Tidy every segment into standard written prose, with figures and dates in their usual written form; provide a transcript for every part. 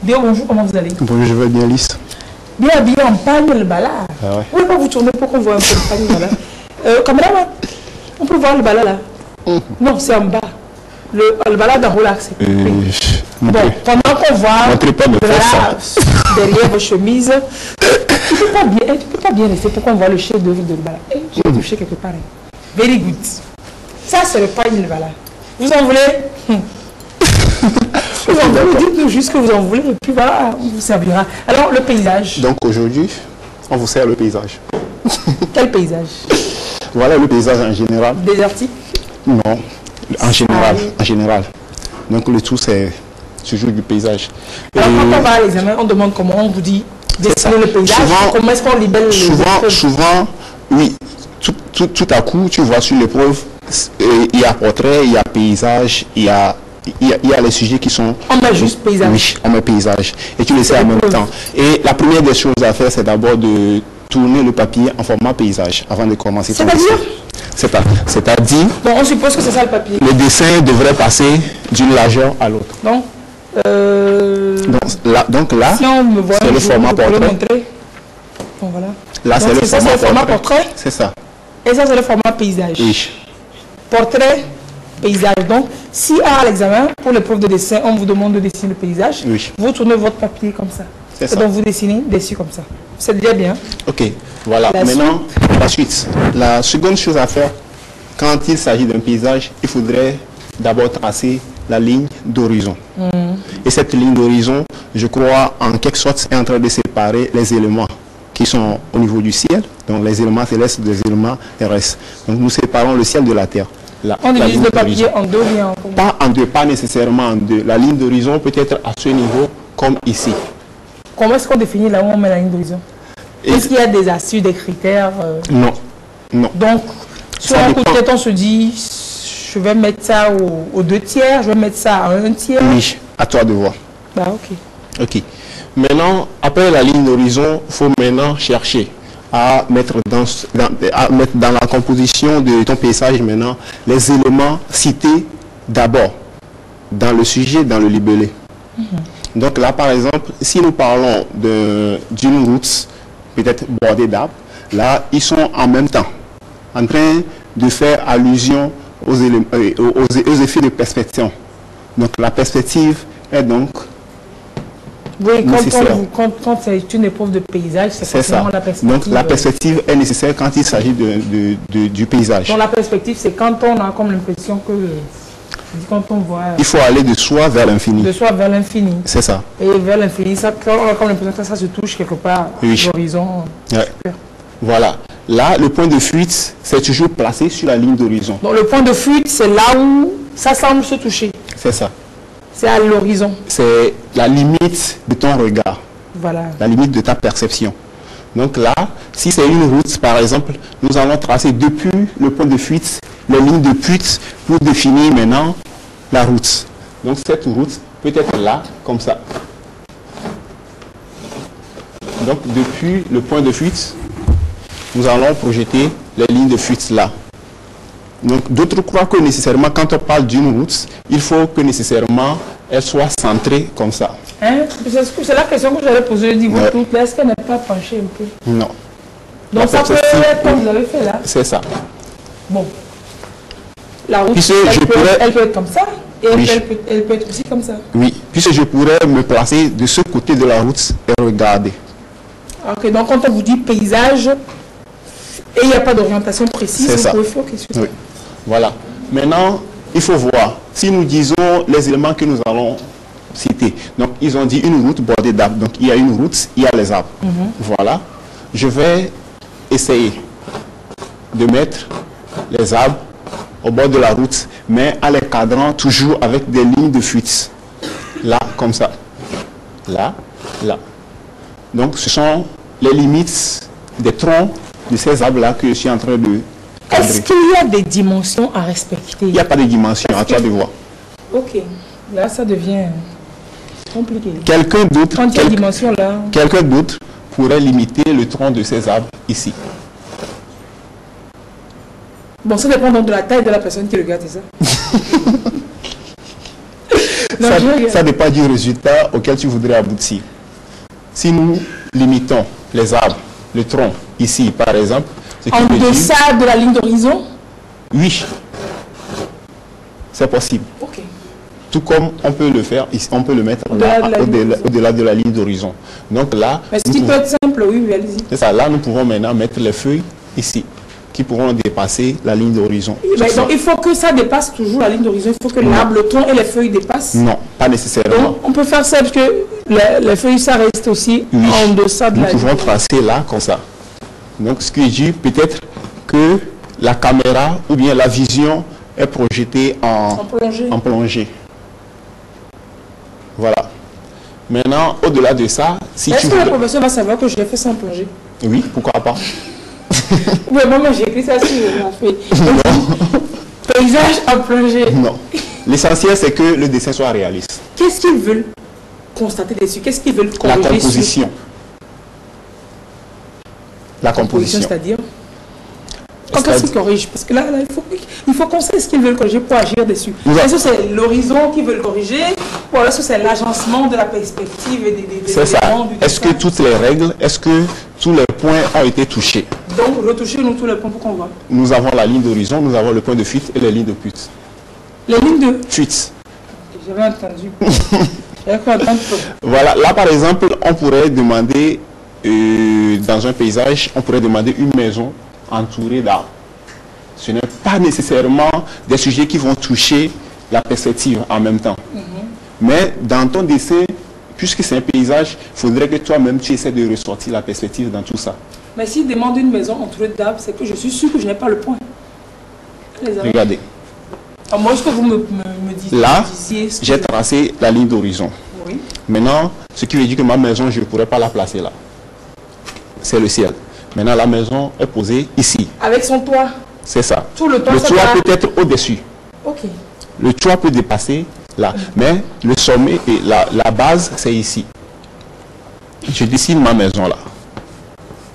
Bien, bonjour, comment vous allez? Bonjour, je vais bien, Lys. Bien habillé en pagne, le bala. Ah ouais. Vous ne pouvez pas vous tourner pour qu'on voit un peu le pagne, voilà. Caméraman, on peut voir le bala là? Non, c'est en bas. Le bala d'un relax. Bon, pendant qu'on voit le bala derrière vos chemises, tu peux pas bien rester pour qu'on voit le chef d'œuvre de le bala. J'ai touché quelque part. Very good. Ça, c'est le pagne, le bala. Vous en voulez? Vous en voulez, dites-nous juste que vous en voulez, et puis voilà, on vous servira. Alors, le paysage. Donc aujourd'hui, on vous sert le paysage. Quel paysage? Voilà le paysage en général. Désertique? Non, en général. En général. Donc le tout, c'est toujours du paysage. Alors, quand on va à l'examen, on demande comment on vous dit dessiner le paysage. Souvent, comment est-ce qu'on libelle les souvent, oui. Tout à coup, tu vois sur l'épreuve, il y a portrait, il y a paysage, il y a les sujets qui sont... On met juste paysage. Oui, on met paysage. Et tu le sais en même temps. Et la première des choses à faire, c'est d'abord de tourner le papier en format paysage avant de commencer ton dessin. C'est-à-dire... Bon, on suppose que c'est ça le papier. Le dessin devrait passer d'une largeur à l'autre. Donc là, si on me voit c'est le format portrait. Bon, voilà. Là, c'est le format portrait. C'est ça. Et ça, c'est le format paysage. Oui. Portrait, paysage. Donc, si à l'examen, pour l'épreuve de dessin, on vous demande de dessiner le paysage, oui, vous tournez votre papier comme ça. C'est ça. Donc, vous dessinez dessus comme ça. C'est déjà bien. Ok, voilà. Maintenant, la suite. La seconde chose à faire, quand il s'agit d'un paysage, il faudrait d'abord tracer la ligne d'horizon. Et cette ligne d'horizon, je crois, en quelque sorte, est en train de séparer les éléments qui sont au niveau du ciel, donc les éléments célestes des éléments terrestres. Donc nous séparons le ciel de la terre. On utilise le papier en deux liens. Pas en deux, pas nécessairement en deux. La ligne d'horizon peut être à ce niveau comme ici. Comment est-ce qu'on définit là où on met la ligne d'horizon? Est-ce qu'il y a des astuces, des critères? Non. Non. Donc, sur un coup de tête, on se dit, je vais mettre ça aux 2/3, je vais mettre ça à 1/3. Oui, à toi de voir. Bah, ok. Ok. Maintenant, après la ligne d'horizon, il faut maintenant chercher à mettre dans la composition de ton paysage maintenant les éléments cités d'abord dans le sujet, dans le libellé. Donc là, par exemple, si nous parlons d'une route peut-être bordée d'arbres, là, ils sont en même temps en train de faire allusion aux effets de perspective. Donc la perspective est donc... Oui, quand c'est une épreuve de paysage, c'est forcément la perspective. Donc la perspective est nécessaire quand il s'agit du paysage. Donc la perspective, c'est quand on a comme l'impression que... Quand on voit... Il faut aller de soi vers l'infini. De soi vers l'infini. C'est ça. Et vers l'infini, on a comme l'impression que ça se touche quelque part à l'horizon. Ouais. Voilà. Là, le point de fuite, c'est toujours placé sur la ligne d'horizon. Donc le point de fuite, c'est là où ça semble se toucher. C'est ça. C'est à l'horizon. C'est la limite de ton regard. Voilà. La limite de ta perception. Donc là, si c'est une route, par exemple, nous allons tracer depuis le point de fuite, les lignes de fuite pour définir maintenant la route. Donc cette route peut être là, comme ça. Donc depuis le point de fuite, nous allons projeter les lignes de fuite là. Donc d'autres croient que nécessairement quand on parle d'une route, il faut que nécessairement elle soit centrée comme ça. Hein? C'est la question que j'allais poser. Je dis, votre route, est-ce qu'elle n'est pas penchée un peu? Non. Donc ça peut être comme vous avez fait là. C'est ça. Bon. La route, elle peut être comme ça et elle peut être aussi comme ça. Oui, puisque je pourrais me placer de ce côté de la route et regarder. Ok, donc quand on vous dit paysage et il n'y a pas d'orientation précise, vous pouvez faire quelque chose. Oui. Voilà. Maintenant, il faut voir. Si nous disons les éléments que nous allons citer. Donc, ils ont dit une route bordée d'arbres. Donc, il y a une route, il y a les arbres. Voilà. Je vais essayer de mettre les arbres au bord de la route, mais en les cadrant toujours avec des lignes de fuite. Là, comme ça. Là, là. Donc, ce sont les limites des troncs de ces arbres-là que je suis en train de cadrer. Est-ce qu'il y a des dimensions à respecter? Il n'y a pas de dimension, à toi de voir. Ok. Là, ça devient compliqué. Quelqu'un d'autre... Quand il y a une dimension là... Quelqu'un d'autre pourrait limiter le tronc de ces arbres ici. Bon, ça dépend donc de la taille de la personne qui regarde, c'est ça? ça dépend du résultat auquel tu voudrais aboutir. Si nous limitons les arbres, le tronc, ici par exemple... En deçà de la ligne d'horizon? Oui, c'est possible. Ok. Tout comme on peut le faire, on peut le mettre au-delà de la ligne d'horizon. Donc là... Mais ce qui peut être simple, oui, allez-y. C'est ça, là nous pouvons maintenant mettre les feuilles ici, qui pourront dépasser la ligne d'horizon. Donc il faut que ça dépasse toujours la ligne d'horizon, il faut que l'arbre, le tronc et les feuilles dépassent. Non, pas nécessairement. Donc on peut faire ça parce que les feuilles, ça reste aussi en deçà de la ligne. Nous pouvons tracer là, comme ça. Donc ce qui dit peut-être que la caméra ou bien la vision est projetée en plongée. Voilà. Maintenant, au-delà de ça, si tu... Est-ce que le professeur va savoir que je l'ai fait sans plongée? Oui, pourquoi pas. Oui, moi j'ai écrit ça sur ma feuille. Paysage en plongée. Non. L'essentiel, c'est que le dessin soit réaliste. Qu'est-ce qu'ils veulent constater dessus? Qu'est-ce qu'ils veulent corriger? La composition. La composition. C'est-à-dire? Qu'est-ce qu'ils corrigent? Parce que là il faut qu'on sait ce qu'ils veulent corriger pour agir dessus. Est-ce que c'est l'horizon qu'ils veulent corriger? Ou alors est-ce que c'est l'agencement de la perspective et des c'est ça. Est-ce que toutes les règles, est-ce que tous les points ont été touchés? Donc, retouchez-nous tous les points pour qu'on voit. Nous avons la ligne d'horizon, nous avons le point de fuite et les lignes de fuite. Les lignes de fuite. J'avais entendu. Voilà, là par exemple, on pourrait demander, dans un paysage, on pourrait demander une maison entourée d'arbres. Ce n'est pas nécessairement des sujets qui vont toucher la perspective en même temps. Mais dans ton dessin, puisque c'est un paysage, il faudrait que toi-même tu essaies de ressortir la perspective dans tout ça. Mais s'il demande une maison entourée d'arbres, c'est que je suis sûr que je n'ai pas le point. Regardez. Alors moi, est-ce que vous me disiez... Là, j'ai tracé la ligne d'horizon. Oui. Maintenant, ce qui veut dire que ma maison, je ne pourrais pas la placer là. C'est le ciel. Maintenant, la maison est posée ici. Avec son toit? C'est ça. Tout le toit, le toit peut être au-dessus. Ok. Le toit peut dépasser là. Mais le sommet et la base, c'est ici. Je dessine ma maison là.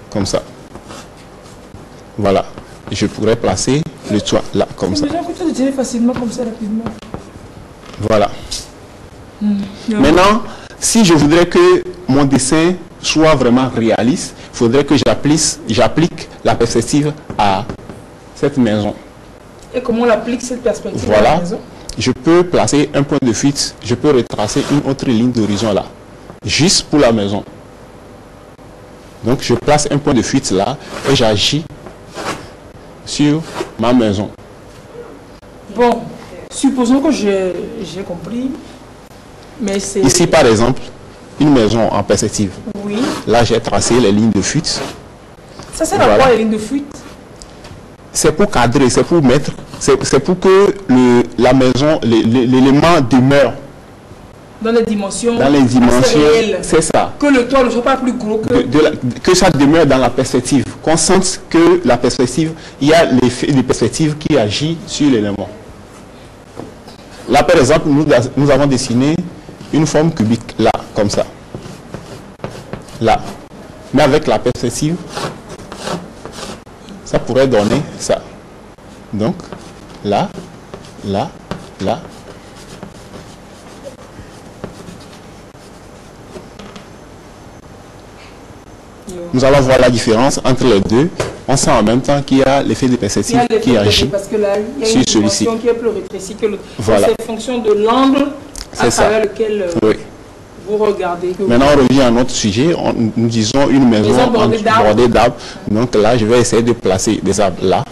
Comme ça. Voilà. Je pourrais placer le toit là, comme ça. Mais j'ai facilement comme ça, rapidement. Voilà. Maintenant, si je voudrais que mon dessin soit vraiment réaliste, il faudrait que j'applique la perspective à cette maison. Et comment on applique cette perspective voilà. à la maison? Je peux placer un point de fuite, je peux retracer une autre ligne d'horizon là, juste pour la maison. Donc je place un point de fuite là et j'agis sur ma maison. Bon, supposons que j'ai compris, mais c'est... Ici par exemple, une maison en perspective. Oui. Là j'ai tracé les lignes de fuite. Ça sert à quoi les lignes de fuite? C'est pour cadrer, c'est pour mettre, c'est pour que la maison, l'élément demeure. Dans les dimensions. Dans les dimensions, c'est ça. Que le toit ne soit pas plus gros que... que ça demeure dans la perspective. Qu'on sente que la perspective, il y a l'effet de perspective qui agit sur l'élément. Là, par exemple, nous avons dessiné une forme cubique, là, comme ça. Là. Mais avec la perspective, ça pourrait donner ça. Donc, là, là, là. Nous allons voir la différence entre les deux. On sent en même temps qu'il y a l'effet de perspective qui agit parce que là, il y a une dimension qui est plus rétrécie que l'autre. Voilà. C'est fonction de l'angle à travers lequel vous regardez. Maintenant, on revient à notre sujet. Nous disons une maison bordée d'arbres. Donc là, je vais essayer de placer des arbres là,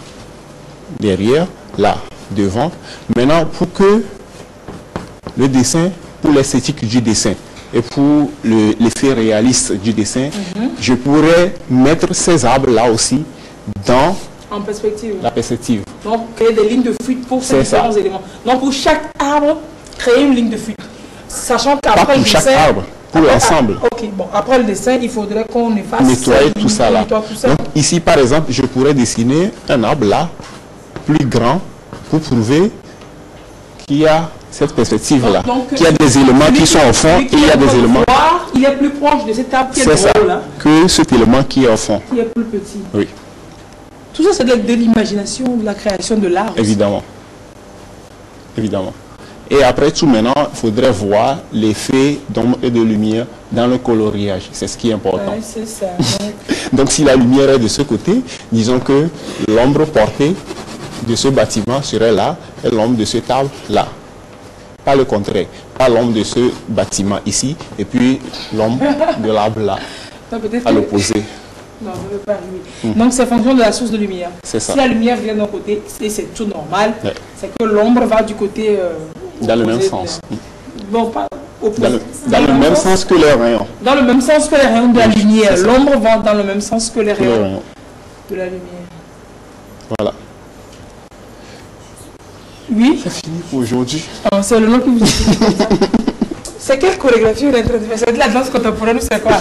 derrière, là, devant. Maintenant, pour que le dessin, pour l'esthétique du dessin, et pour l'effet réaliste du dessin, je pourrais mettre ces arbres-là aussi dans la perspective. Donc, créer des lignes de fuite pour ces différents éléments. Donc, pour chaque arbre, créer une ligne de fuite. Sachant qu'après le dessin... chaque arbre, pour l'ensemble. Ok, bon, après le dessin, il faudrait qu'on efface... Nettoyer tout ça là. Donc, ici, par exemple, je pourrais dessiner un arbre là, plus grand, pour prouver qu'il y a cette perspective-là, qu'il y a des éléments qui sont au fond et il y a des éléments... Il est plus proche de cet arbre qui est gros là. Que cet élément qui est au fond. Qui est plus petit. Oui. Tout ça, c'est de l'imagination, de la création de l'art. Évidemment. Évidemment. Et après tout, maintenant, il faudrait voir l'effet d'ombre et de lumière dans le coloriage. C'est ce qui est important. Ouais, c'est ça. Donc, si la lumière est de ce côté, disons que l'ombre portée de ce bâtiment serait là et l'ombre de ce table là. Pas le contraire. Pas l'ombre de ce bâtiment ici et puis l'ombre de l'arbre là. À l'opposé. Non, je ne veux pas arriver. Donc, c'est fonction de la source de lumière. C'est ça. Si la lumière vient d'un côté, c'est tout normal. Ouais. C'est que l'ombre va du côté... dans le même sens. Bon, pas opposé. Dans le même sens que les rayons. Dans le même sens que les rayons de la lumière. L'ombre va dans le même sens que les rayons de la lumière. Voilà. Oui. C'est fini pour aujourd'hui. C'est le nom que vous dites comme ça. C'est quelle chorégraphie vous êtes en train de faire? C'est de la danse contemporaine ou c'est quoi?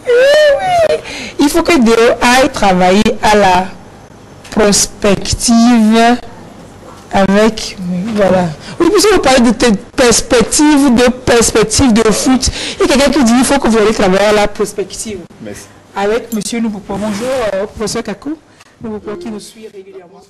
Oui. Il faut que Déo aille travailler à la prospective avec... Voilà. Oui, puisque vous parlez de perspective de foot. Il y a quelqu'un qui dit il faut que vous allez travailler à la prospective. Merci. Avec M. Nouboupo. Bonjour, professeur Kakou. Nouboupo qui nous suit régulièrement.